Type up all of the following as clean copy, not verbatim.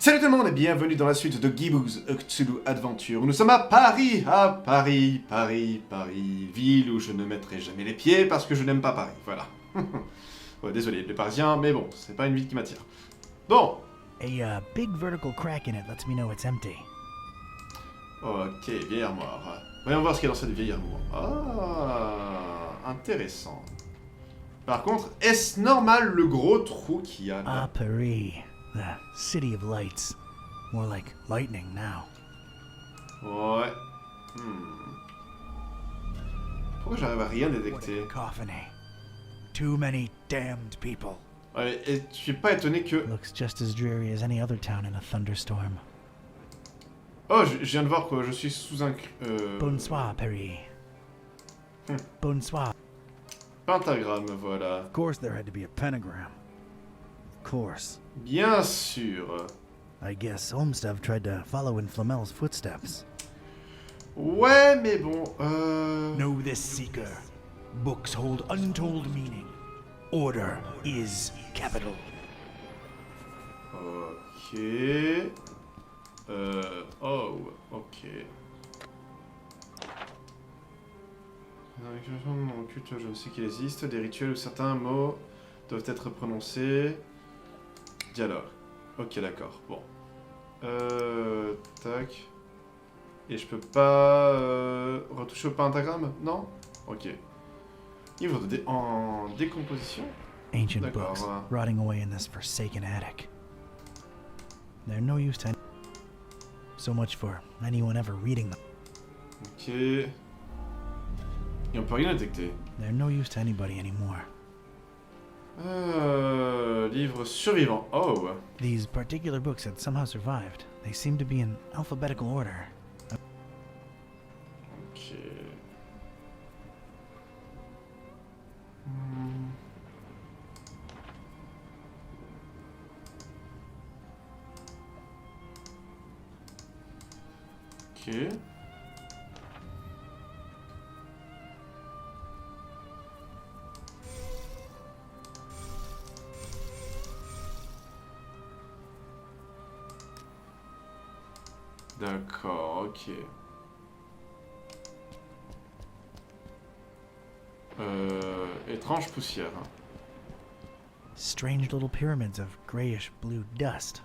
Salut tout le monde et bienvenue dans la suite de Gibbous Cthulhu Adventure. Nous sommes à Paris, ville où je ne mettrai jamais les pieds parce que je n'aime pas Paris, voilà. Ouais, désolé les Parisiens, mais bon, c'est pas une ville qui m'attire. Bon. A big vertical crack in it lets me know it's empty. Ok, vieille armoire. Voyons voir ce qu'il y a dans cette vieille armoire. Ah, intéressant. Par contre, est-ce normal le gros trou qu'il y a là? Ah, Paris. The city of lights. More like lightning now. Ouais. Pourquoi j'arrive à rien détecter? Cacophony. Too many damned people. Ouais, et tu es pas étonné que... Looks just as dreary as any other town in a thunderstorm. Oh, je viens de voir que je suis sous un... Bonsoir, Paris. Bonsoir. Pentagramme, voilà. Of course there had to be a pentagram. Of course. Bien sûr. I guess Olmsted tried to follow in Flamel's footsteps. Ouais, mais bon, Know this, seeker. Books hold untold meaning. Order is capital. Ok... Oh, ok. Dans mon culte, je sais qu'il existe des rituels où certains mots doivent être prononcés. Dialogue. Ok, d'accord. Bon. Tac. Et je peux pas retoucher au pentagramme? Non? Ok. Livre en décomposition? Ancient books rotting away in this forsaken attic. They're no use to so much for anyone ever reading them. Ok. Et on peut rien détecter. They're no use to anybody anymore. Livre survivant. Oh. These particular books had somehow survived. They seem to be in alphabetical order. Ok. Ok. D'accord, ok. Étrange poussière. Strange little pyramids of grayish blue dust.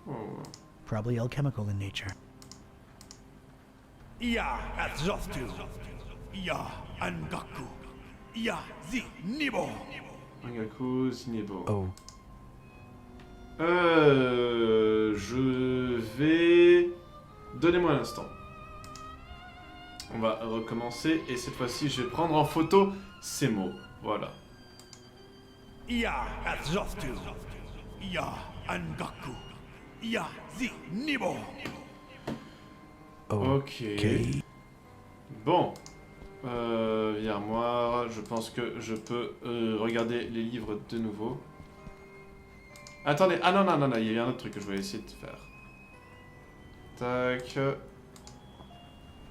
Oh. Probably alchemical in nature. Iya Azoftu. Iya Angaku. Iya Zi Nibo. Angaku Zinebo. Oh. Je vais... Donnez-moi un instant. On va recommencer et cette fois-ci je vais prendre en photo ces mots. Voilà. Iya Azoftu. Iya Angaku. Iya Zi Nibo. Ok. Bon. Vieille armoire, je pense que je peux regarder les livres de nouveau. Attendez, ah non, il y a un autre truc que je vais essayer de faire. Tac.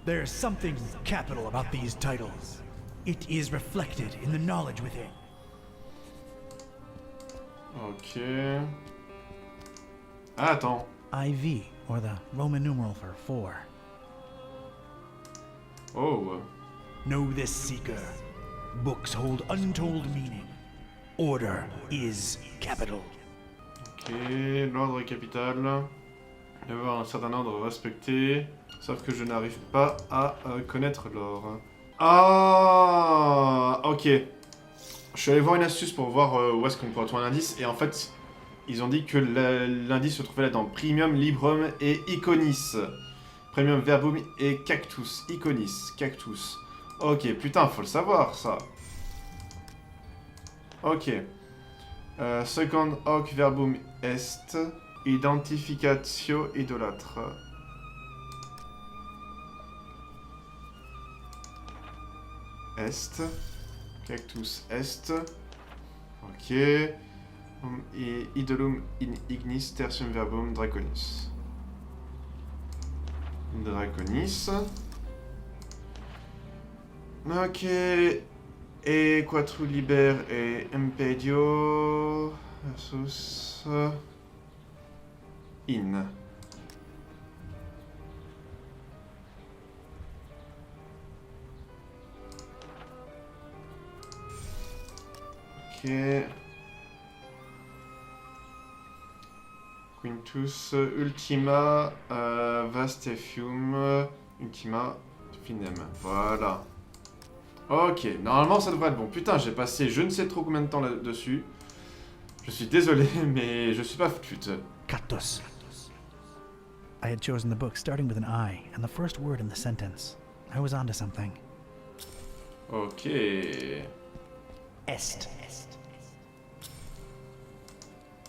There's something capital about these titles. It is reflected in the knowledge within. Ok. Ah, attends. IV, or the Roman numeral for 4. Oh. Know this, seeker. Books hold untold meaning. Order is capital. Ok, l'ordre est capital. Il va y avoir un certain ordre respecté. Sauf que je n'arrive pas à connaître l'ordre. Ah, ok. Je suis allé voir une astuce pour voir où est-ce qu'on peut retrouver un indice. Et en fait, ils ont dit que l'indice se trouvait là dans Premium, Librum et Iconis. Premium, Verbum et Cactus. Iconis, Cactus. Ok, putain, faut le savoir, ça. Ok. Second hoc verbum est. Identificatio idolâtre. Est. Cactus est. Ok. Et idolum in ignis tertium verbum draconis. Draconis. Ok. Et quatru liber et impedio versus in. Ok. Quintus, Ultima, Vastefium, Ultima, Finem. Voilà. Ok, normalement ça devrait être bon. Putain, j'ai passé je ne sais trop combien de temps là-dessus. Je suis désolé, mais je suis pas fut. Cactus. I had chosen the book starting with an I, and the first word in the sentence. I was onto something. Ok. Est.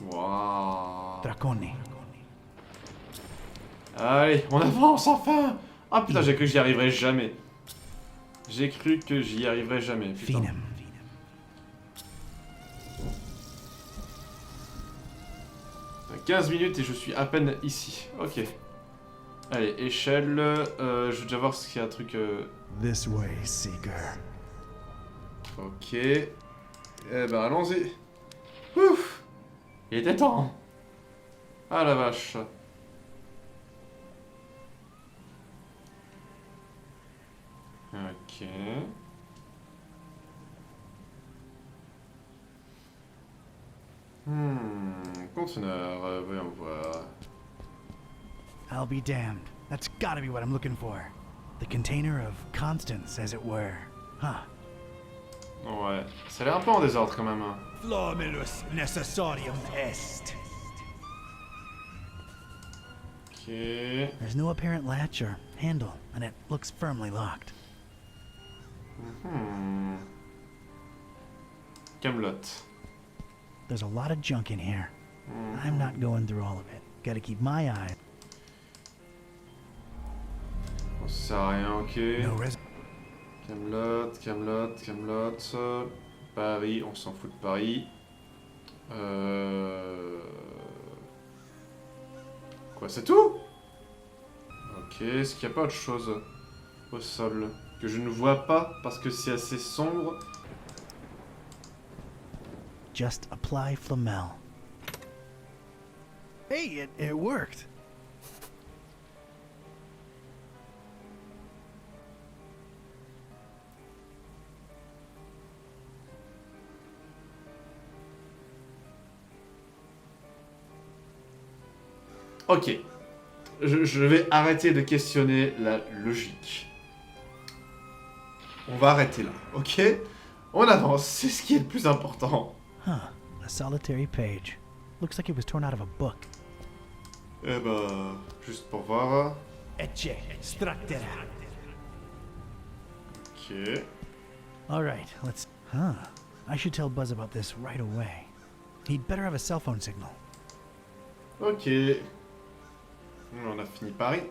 Waouh. Draconi. Allez, on avance enfin. Ah putain, j'ai cru que j'y arriverais jamais. J'ai cru que j'y arriverais jamais. Putain. Finem. 15 minutes et je suis à peine ici. Ok. Allez, échelle. Je vais déjà voir s'il y a un truc. This way, Seeker. Ok. Eh ben, allons-y. Ouf. Il était temps. Ah la vache. Ok. Conteneur, voyons voir. I'll be damned. That's gotta be what I'm looking for. The container of constants, as it were. Huh. Ouais, ça a l'air un peu en désordre quand même. Flomulus necessarium est. Ok. There's no apparent latch or handle, and it looks firmly locked. Camelot. There's a lot of junk in here. I'm not going through all of it. Gotta keep my eye. Ça sert à rien, ok. No res. Camelot, Camelot, Camelot. Paris, on s'en fout de Paris. Quoi, c'est tout? Ok, est-ce qu'il n'y a pas autre chose au sol que je ne vois pas parce que c'est assez sombre? Just apply Flamel. Hey, it worked. Ok. Je vais arrêter de questionner la logique. On va arrêter là, ok? On avance, c'est ce qui est le plus important. Huh. A solitary page. Looks like it was torn out of a book. Eh ben, juste pour voir. Ecce structera. Ok. All right, let's. Huh. I should tell Buzz about this right away. He'd better have a cell phone signal. Ok. On a fini Paris.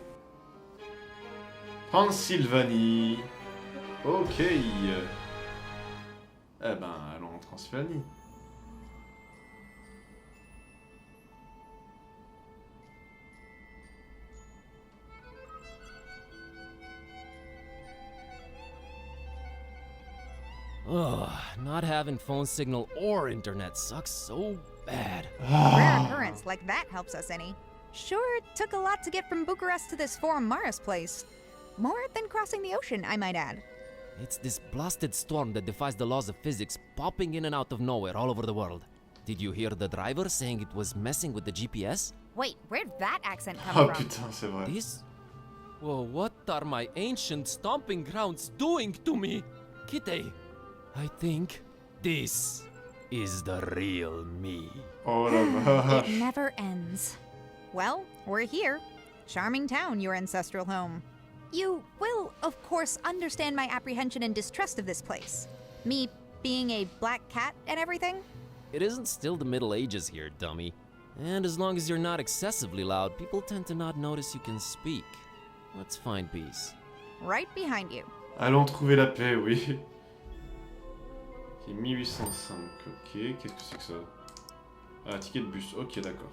Transylvanie. Ok. Eh ben, allons en Transylvanie. Ugh, not having phone signal or internet sucks so bad. Rare occurrence like that helps us any. Sure, it took a lot to get from Bucharest to this Forum Maris place. More than crossing the ocean, I might add. It's this blasted storm that defies the laws of physics popping in and out of nowhere all over the world. Did you hear the driver saying it was messing with the GPS? Wait, where'd that accent come Oh from? putain, c'est vrai. This? Well, what are my ancient stomping grounds doing to me? Kitty, I think this is the real me. Oh la vache. It never ends. Well, we're here. Charming town, your ancestral home. You will, of course, understand my apprehension and distrust of this place. Me being a black cat and everything. It isn't still the Middle Ages here, dummy. And as long as you're not excessively loud, people tend to not notice you can speak. Let's find peace. Right behind you. Allons trouver la paix, oui. Ok, 1805. Ok, qu'est-ce que c'est que ça? Ah, ticket de bus. Ok, d'accord.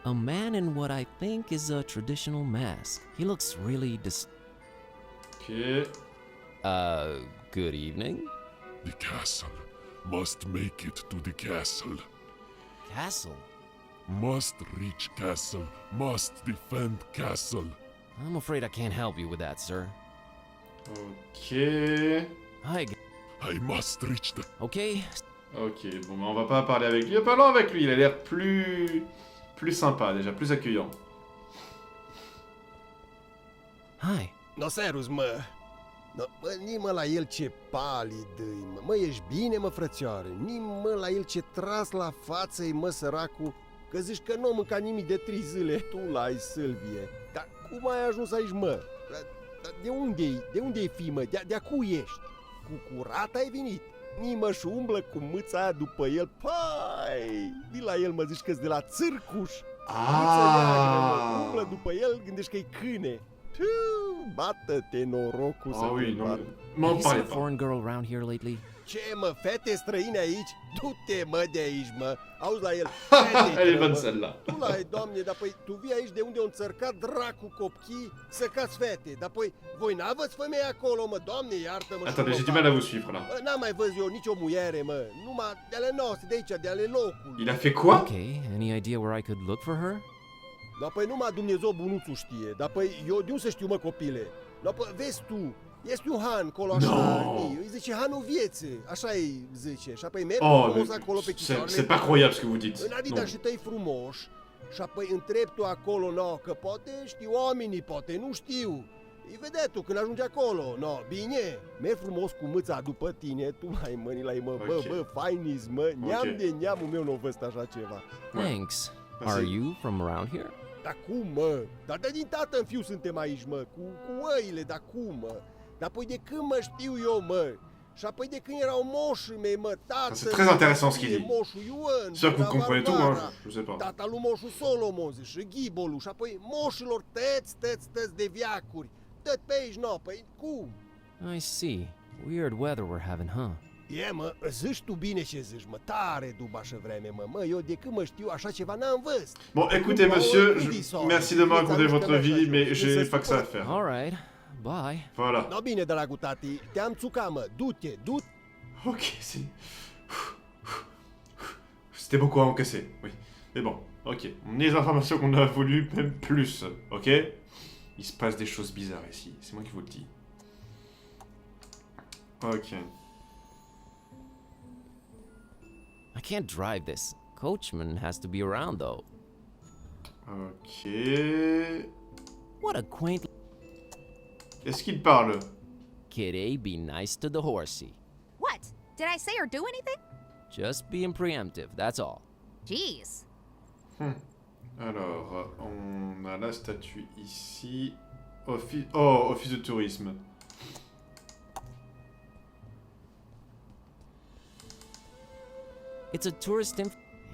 A man in what I think is a traditional mask. He looks really Ok. good evening? The castle. Must make it to the castle. Castle? Must reach castle. Must defend castle. I'm afraid I can't help you with that, sir. Ok. I must reach the... Okay. Ok, bon, bah, on va pas parler avec lui. Parlons avec lui, il a l'air plus sympa déjà, plus accueillant. Hi. No, serus, mă. No, mă, nimă la el ce palid mă. Mă, ești bine, mă, frățioare? Nimă la el ce tras la față-i, mă, săracul. Că zici că nu mânca nimic de 3 zile. Tu l-ai, Sylvie. Dar cum ai ajuns aici, mă? De unde-i? De unde-i fi, mă? De-acu ești? Cu curat ai venit? Nimă și umblă cu mâța aia după el. Pai! Vii la el, mă, zici că-s de la țârcuș. Mâță neagră, mă. Umblă după el, gândești că-i câine. Bată-te norocul să oui, te non. bat. M'en Have you seen parlez a pas. foreign girl around here lately? Ce, mă, fete străine aici? Du-te, mă, de aici, mă. Auzi la el. Elle est bonne celle-là. Tu la ai, doamne, dar păi tu vii aici de unde o înțărcat dracu copchii să cați fete. Dar păi voi n-aveți femei acolo, mă, doamne, iartă-mă. și Attendez, mă j'ai du fac. mal à vous suivre là. Bă, n-am mai văzut eu nicio muiere, mă. Numai de ale noastre, de aici, de ale locului. Il a fait quoi? Okay, any idea where I could look for her? Dar păi numai Dumnezeu bunuțul știe. Dar păi eu de unde să știu, mă, copile? Dar păi vezi tu, este un han acolo așa, No. îi zice hanul vieții, așa îi zice. Și apoi merg Oh, frumos mais acolo pe picioarele. c'est pas croyable ce que vous dites. În Non. adidașii tăi frumoși. Și apoi întrebi tu acolo, no, că poate știu oamenii, poate nu știu. Îi vedea tu când ajungi acolo, no, bine, merg frumos cu mâța după tine, tu mai mâini la ei, mă, Ok. bă, fainis, mă, neam Ok. de neamul meu n-o văzut așa ceva. Thanks. Merci. Are you from around here? Dar cum, mă? Dar de din tată în fiu suntem aici, mă, cu oile, dar cum, mă? Dar apoi de când mă știu eu, mă? Și apoi de când erau moșii mei, mă, tată... C'est très intéressant ce qu'il dit. Moșul Ioan, Sûr que vous comprenez tout, Varvara, hein, je sais pas. tata lui moșul Solomon, și Ghibolu, și apoi moșilor tăți de viacuri. Tăt pe aici, no, păi cum? I see. Weird weather we're having, huh? E, mă, zici tu bine ce zici, mă, tare dubașă vreme, mă, eu de când mă știu așa ceva n-am văzut. Bon, écoutez, monsieur, merci de me raconter votre vie, mais j'ai pas que ça à faire. All right. Bye. Voilà. No, bine, dragul tati, te-am țucat, mă, du-te. Ok, c'est... C'était beaucoup à encaisser, oui. Mais bon, ok. Les informations qu'on a voulu, même plus, ok? Il se passe des choses bizarres ici, c'est moi qui vous le dis. Ok. I can't drive this. Coachman has to be around, though. Ok... What a quaint... Est-ce qu'il parle? Kitty, be nice to the horsey. What? Did I say or do anything? Just being preemptive, that's all. Jeez. Alors, on a la statue ici. Office de tourisme. It's a tourist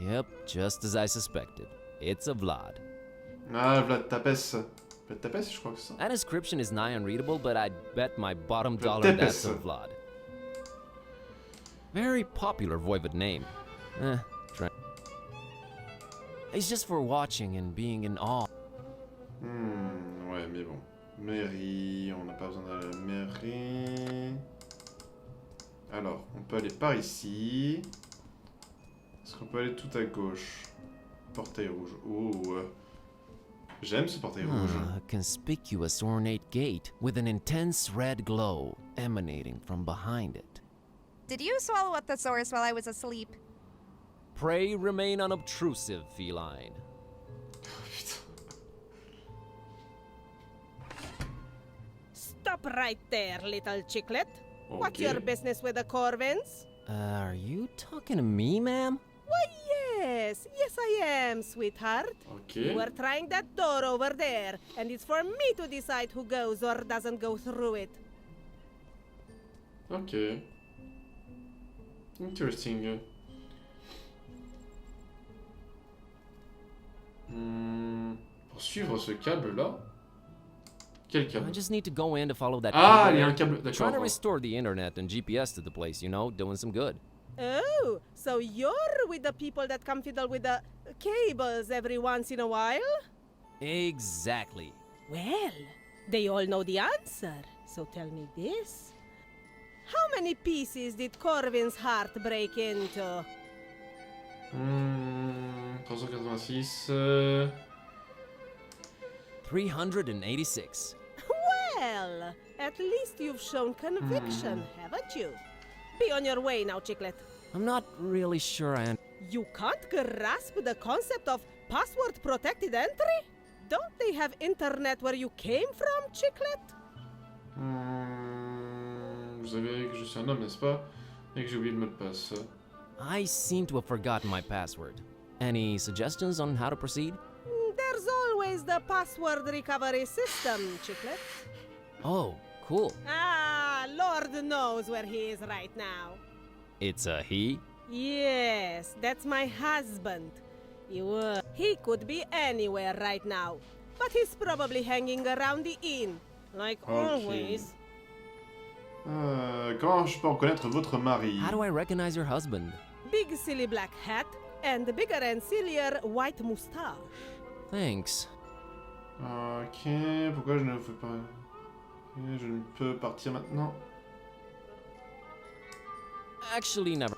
Yep, just as I suspected. It's a Vlad. Ah, Vlad Tapes. Vlad Tapes, je crois que c'est ça. That inscription is nigh unreadable, but I'd bet my bottom Vlad dollar that's Tepes. a Vlad. Very popular voivod name. It's just for watching and being in awe. Ouais, mais bon. Mairie, on n'a pas besoin de la mairie. Alors, on peut aller par ici. Est-ce qu'on peut aller tout à gauche? Portail rouge. Oh, j'aime ce portail rouge. A conspicuous ornate gate with an intense red glow emanating from behind it. Did you swallow a thesaurus while I was asleep? Pray remain unobtrusive, feline. Stop right there, little chicklet. What's Okay. your business with the Corvins? Are you talking to me, ma'am? Why, yes. Yes, I am, sweetheart. Ok. You are trying that door over there, and it's for me to decide who goes or doesn't go through it. Ok. Interesting. Pour suivre ce câble-là. Quel I câble? just need to go in to follow that Ah, cable il y a there. un câble, Trying to d'accord. restore the internet and GPS to the place, you know, doing some good. Oh, so you're with the people that come fiddle with the cables every once in a while? Exactly. Well, they all know the answer, so tell me this. How many pieces did Corvin's heart break into? 386. 386. Well, at least you've shown conviction, haven't you? Be on your way now, Chiclet. I'm not really sure I You can't grasp the concept of password-protected entry? Don't they have internet where you came from, Chiclet? Vous savez que je suis un homme, n'est-ce pas? Et que j'ai oublié le mot de passe. I seem to have forgotten my password. Any suggestions on how to proceed? There's always the password recovery system, Chiclet. Oh, cool. Ah, Lord knows where he is right now. It's a he? Yes, that's my husband. He could be anywhere right now, but he's probably hanging around the inn, like always. Comment je peux reconnaître votre mari? How do I recognize your husband? Big silly black hat and bigger and sillier white moustache. Thanks. Ok, pourquoi je ne fais pas... Ok, je ne peux partir maintenant. Actually, never.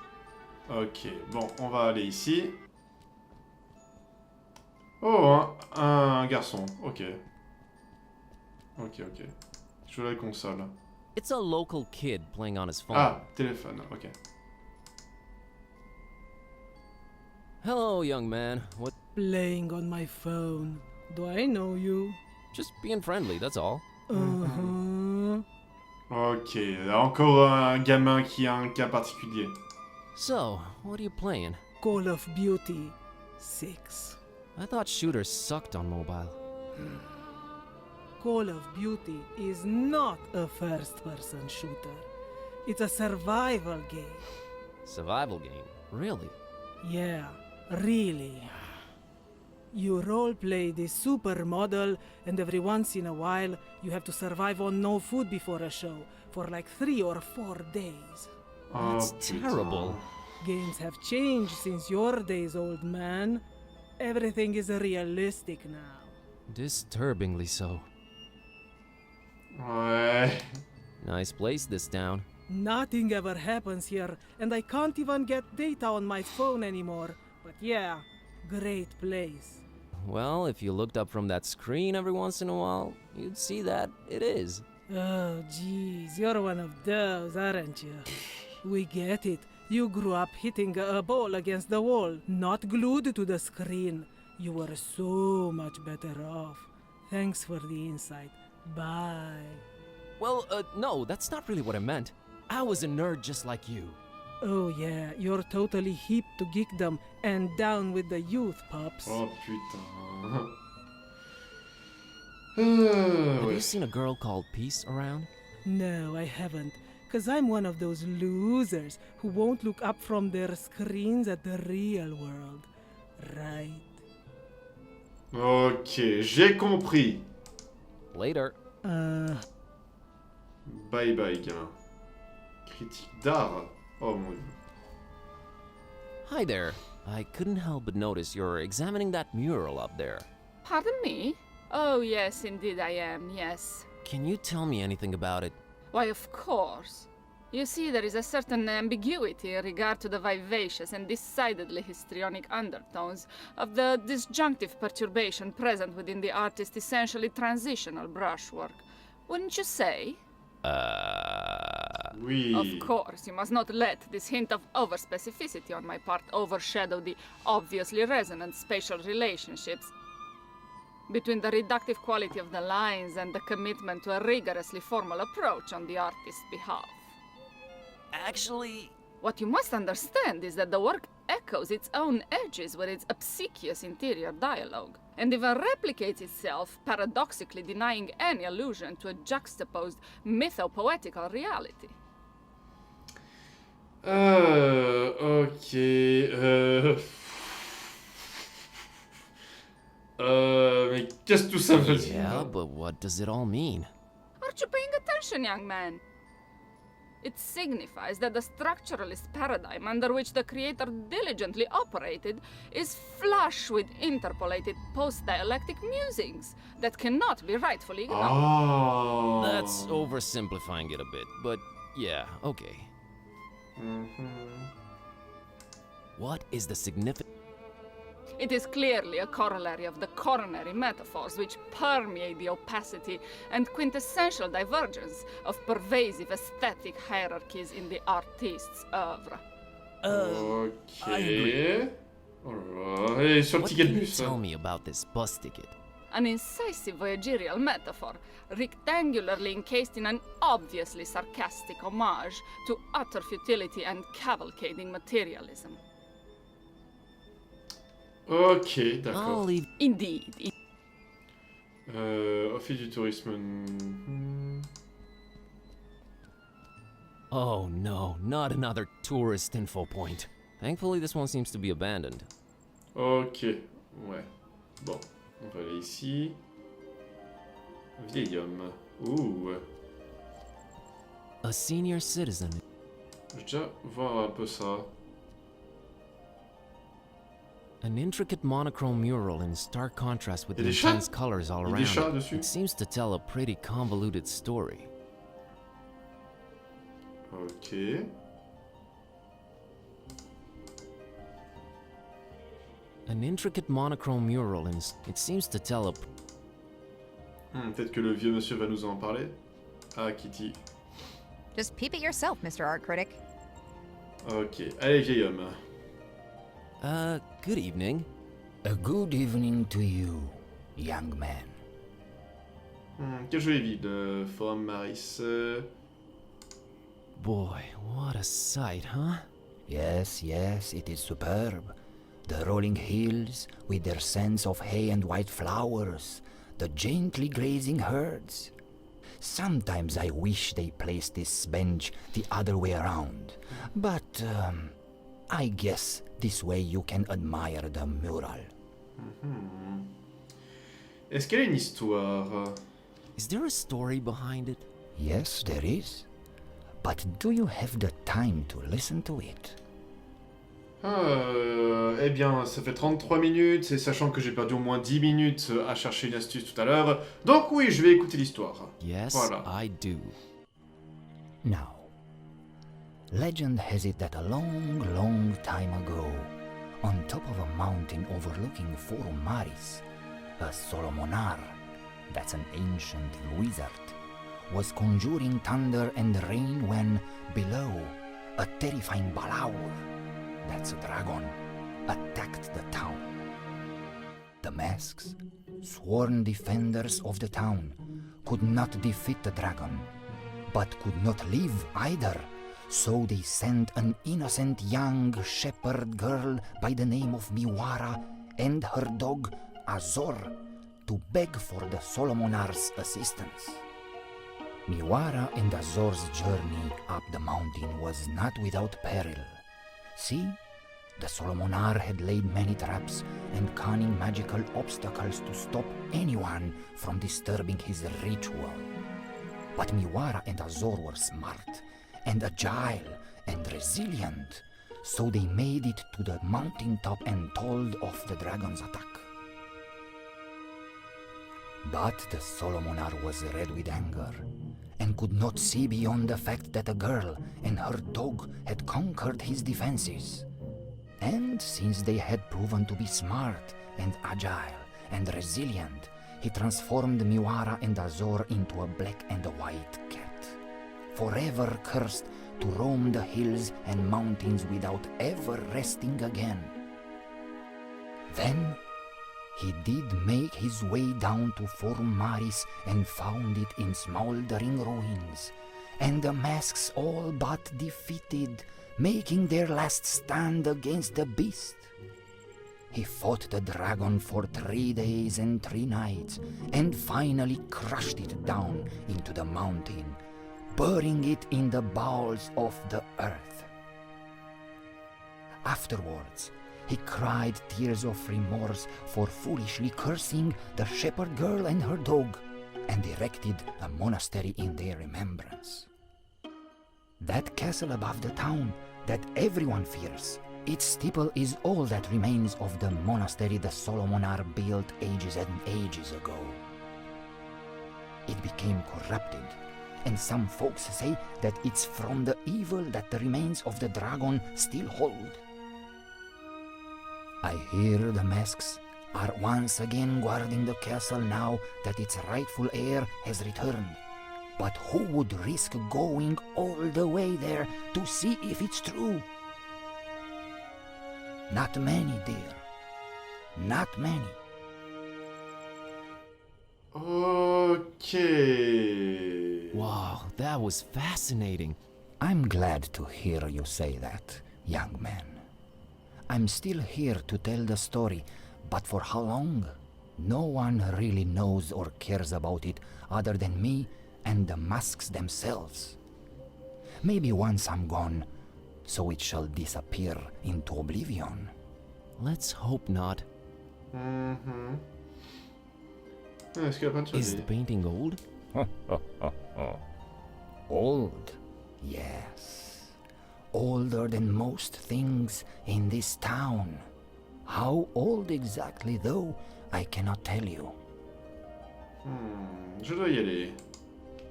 Ok, bon, on va aller ici. Oh, un garçon, ok. Ok. Je veux la console. It's a local kid playing on his phone. Ah, téléphone, ok. Hello, young man. What? Playing on my phone. Do I know you? Just being friendly, that's all. Ok, encore un gamin qui a un cas particulier. So, what are you playing? Call of Duty 6. I thought shooters sucked on mobile. Call of Duty is not a first-person shooter. It's a survival game. Survival game? Really? Yeah, really. You roleplay this supermodel, and every once in a while, you have to survive on no food before a show for like 3 or 4 days. That's putain. terrible. Games have changed since your days, old man. Everything is realistic now. Disturbingly so. Ouais. Nice place, this town. Nothing ever happens here, and I can't even get data on my phone anymore. But yeah, great place. Well, if you looked up from that screen every once in a while, you'd see that it is. Oh, jeez, you're one of those, aren't you? We get it. You grew up hitting a ball against the wall, not glued to the screen. You were so much better off. Thanks for the insight. Bye. Well, no, that's not really what I meant. I was a nerd just like you. Oh yeah, you're totally hip to geekdom and down with the youth, pups. Oh putain. Have Ouais. you seen a girl called Peace around? No, I haven't. Cause I'm one of those losers who won't look up from their screens at the real world. Right? Ok, j'ai compris. Later. Bye bye, gamin. Critique d'art. Oh mon dieu. Hi there. I couldn't help but notice you're examining that mural up there. Pardon me? Oh, yes, indeed I am, yes. Can you tell me anything about it? Why, of course. You see, there is a certain ambiguity in regard to the vivacious and decidedly histrionic undertones of the disjunctive perturbation present within the artist's essentially transitional brushwork. Wouldn't you say? Oui. Of course, you must not let this hint of overspecificity on my part overshadow the obviously resonant spatial relationships between the reductive quality of the lines and the commitment to a rigorously formal approach on the artist's behalf. Actually, What you must understand is that the work echoes its own edges with its obsequious interior dialogue, and even replicates itself, paradoxically denying any allusion to a juxtaposed mythopoetical reality. Ok. Mais qu'est-ce que tout ça veut dire? yeah, but what does it all mean? Aren't you paying attention, young man? It signifies that the structuralist paradigm under which the creator diligently operated is flush with interpolated post-dialectic musings that cannot be rightfully ignored. Oh. That's oversimplifying it a bit, but yeah, okay. What is the significance? It is clearly a corollary of the coronary metaphors which permeate the opacity and quintessential divergence of pervasive aesthetic hierarchies in the artist's oeuvre. Ok. Alright. Et sur le What ticket de can you bus. tell me about this bus ticket? An incisive voyagerial metaphor, rectangularly encased in an obviously sarcastic homage to utter futility and cavalcading materialism. Ok, d'accord. I'll leave. Indeed. Office du tourisme. Oh no, not another tourist info point. Thankfully, this one seems to be abandoned. Ok, ouais. Bon, on va aller ici. Vieil homme. Ouh. A senior citizen. Je vais déjà voir un peu ça. An intricate monochrome mural in stark contrast with Y a the des chats? intense colors all Y a around des chats it. dessus? It seems to tell a pretty convoluted story. Ok. An intricate monochrome mural in... It seems to tell a... Peut-être que le vieux monsieur va nous en parler. Ah, Kitty. Just peep it yourself, Mr. Art Critic. Ok. Allez, vieil homme. Good evening. A good evening to you, young man. Quelle jolie ville, Forum Maris. Boy, what a sight, huh? Yes, yes, it is superb. The rolling hills, with their scents of hay and white flowers, the gently grazing herds. Sometimes I wish they placed this bench the other way around, but I guess this way you can admire the mural. Est-ce qu'elle a une histoire? Is there a story behind it? Yes, there is. But do you have the time to listen to it? Eh bien, ça fait 33 minutes, et sachant que j'ai perdu au moins 10 minutes à chercher une astuce tout à l'heure, donc oui, je vais écouter l'histoire. Yes, Voilà. I do. Now, legend has it that a long, long time ago, on top of a mountain overlooking Forum Maris, a Solomonar, that's an ancient wizard, was conjuring thunder and rain when, below, a terrifying Balaur, that's a dragon, attacked the town. The masks, sworn defenders of the town, could not defeat the dragon, but could not live either. So they sent an innocent young shepherd girl by the name of Miwara and her dog Azor to beg for the Solomonar's assistance. Miwara and Azor's journey up the mountain was not without peril. See, the Solomonar had laid many traps and cunning magical obstacles to stop anyone from disturbing his ritual. But Miwara and Azor were smart and agile and resilient, so they made it to the mountaintop and told of the dragon's attack. But the Solomonar was red with anger and could not see beyond the fact that a girl and her dog had conquered his defenses. And since they had proven to be smart and agile and resilient, he transformed Miwara and Azor into a black and a white cat, forever cursed to roam the hills and mountains without ever resting again. Then he did make his way down to Forum Maris and found it in smoldering ruins, and the masks all but defeated, making their last stand against the beast. He fought the dragon for 3 days and 3 nights, and finally crushed it down into the mountain, burying it in the bowels of the earth. Afterwards, he cried tears of remorse for foolishly cursing the shepherd girl and her dog, and erected a monastery in their remembrance. That castle above the town that everyone fears, its steeple is all that remains of the monastery the Solomonar built ages and ages ago. It became corrupted, and some folks say that it's from the evil that the remains of the dragon still hold. I hear the masks are once again guarding the castle now that its rightful heir has returned. But who would risk going all the way there to see if it's true? Not many, dear. Not many. Okay. Wow, that was fascinating. I'm glad to hear you say that, young man. I'm still here to tell the story, but for how long? No one really knows or cares about it other than me and the masks themselves. Maybe once I'm gone, so it shall disappear into oblivion. Let's hope not. Est-ce qu'il y a plein de choses? Is the painting old? Old? Yes. Older than most things in this town. How old exactly, though, I cannot tell you. Je dois y aller.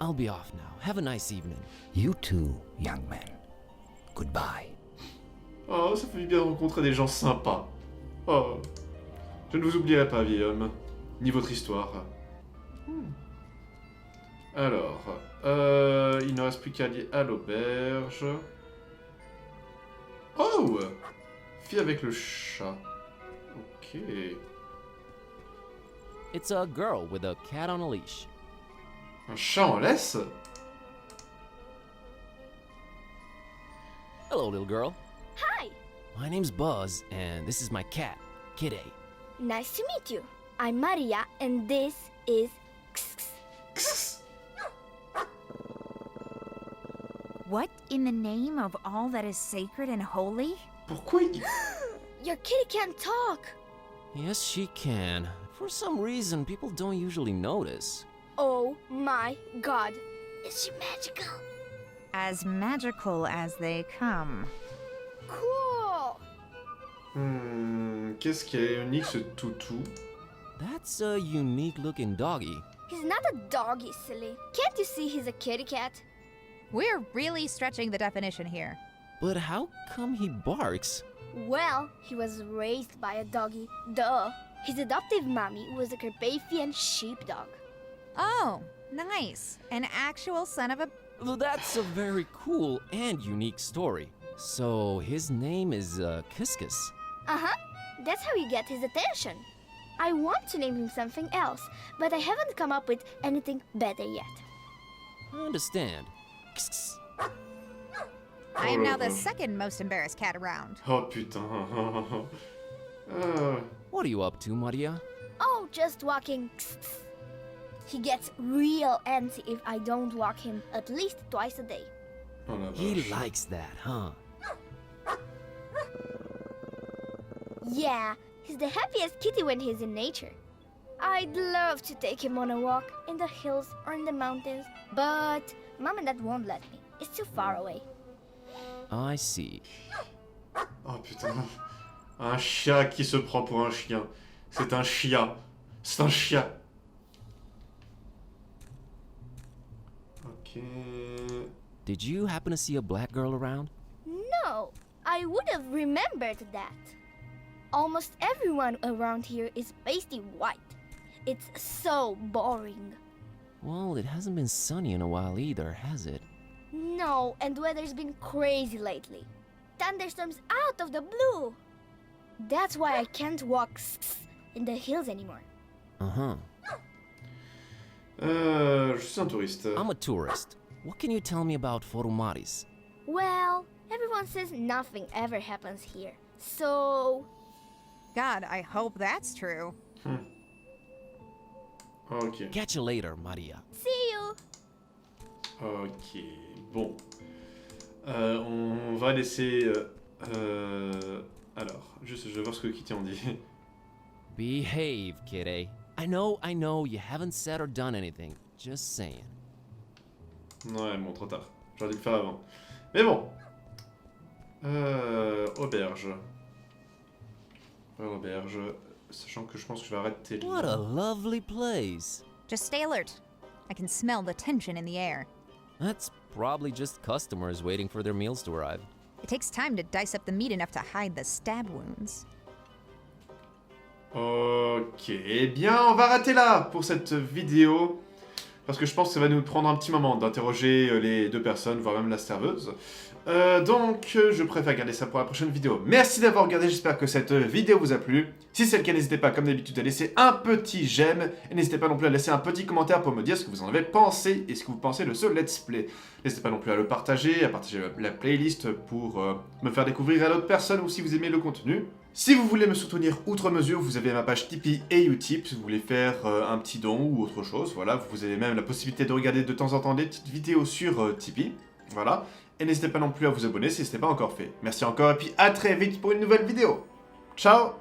I'll be off now. Have a nice evening. You too, young man. Goodbye. Oh, ça fait du bien de rencontrer des gens sympas. Oh, je ne vous oublierai pas, vieil homme, ni votre histoire. Alors, il ne reste plus qu'à aller à l'auberge. Oh! Fille avec le chat. Ok. It's a girl with a cat on a leash. Un chat en laisse? Hello, little girl. Hi! My name's Buzz, and this is my cat, Kitty. Nice to meet you. I'm Maria, and this is... What in the name of all that is sacred and holy? Pourquoi il... Your kitty can't talk! Yes, she can. For some reason, people don't usually notice. Oh my god. Is she magical? As magical as they come. Cool! Qu'est-ce qui est unique, ce toutou? That's a unique-looking doggy. He's not a doggy, silly. Can't you see he's a kitty cat? We're really stretching the definition here. But how come he barks? Well, he was raised by a doggy. Duh. His adoptive mommy was a Carpathian sheepdog. Oh, nice. An actual son of a... Well, that's a very cool and unique story. So his name is Kiskus. Uh-huh. That's how you get his attention. I want to name him something else, but I haven't come up with anything better yet. I understand. I am now the second most embarrassed cat around. Oh putain. What are you up to, Maria? Oh, just walking. He gets real antsy if I don't walk him at least twice a day. Oh la He vache. likes that, huh? Yeah, he's the happiest kitty when he's in nature. I'd love to take him on a walk in the hills or in the mountains, but Mom and Dad won't let me. It's too far away. I see. Oh putain. Un chat qui se prend pour un chien. C'est un chia. C'est un chien. Ok. Did you happen to see a black girl around? No, I would have remembered that. Almost everyone around here is pasty white. It's so boring. Well, it hasn't been sunny in a while either, has it? No, and weather's been crazy lately. Thunderstorms out of the blue. That's why I can't walk in the hills anymore. Uh-huh. Je suis un touriste. I'm a tourist. What can you tell me about Forumaris? Well, everyone says nothing ever happens here. So... God, I hope that's true. Ok. Catch you later, Maria. See you! Ok. Bon. On va laisser... alors, juste je vais voir ce que Kitty en dit. Behave, kitty. I know, you haven't said or done anything. Just saying. Ouais, bon, trop tard. J'aurais dû le faire avant. Mais bon. Auberge. Auberge. Sachant que je pense que je vais arrêter là. What a lovely place. Just stay alert. I can smell the tension in the air. That's probably just customers waiting for their meals to arrive. It takes time to dice up the meat enough to hide the stab wounds. Ok, eh bien on va arrêter là pour cette vidéo. Parce que je pense que ça va nous prendre un petit moment d'interroger les deux personnes, voire même la serveuse. Donc, je préfère garder ça pour la prochaine vidéo. Merci d'avoir regardé, j'espère que cette vidéo vous a plu. Si c'est le cas, n'hésitez pas, comme d'habitude, à laisser un petit j'aime. Et n'hésitez pas non plus à laisser un petit commentaire pour me dire ce que vous en avez pensé et ce que vous pensez de ce let's play. N'hésitez pas non plus à le partager, à partager la playlist pour me faire découvrir à d'autres personnes ou si vous aimez le contenu. Si vous voulez me soutenir outre mesure, vous avez ma page Tipeee et Utip, si vous voulez faire un petit don ou autre chose, voilà, vous avez même la possibilité de regarder de temps en temps des petites vidéos sur Tipeee, voilà. Et n'hésitez pas non plus à vous abonner si ce n'est pas encore fait. Merci encore et puis à très vite pour une nouvelle vidéo. Ciao!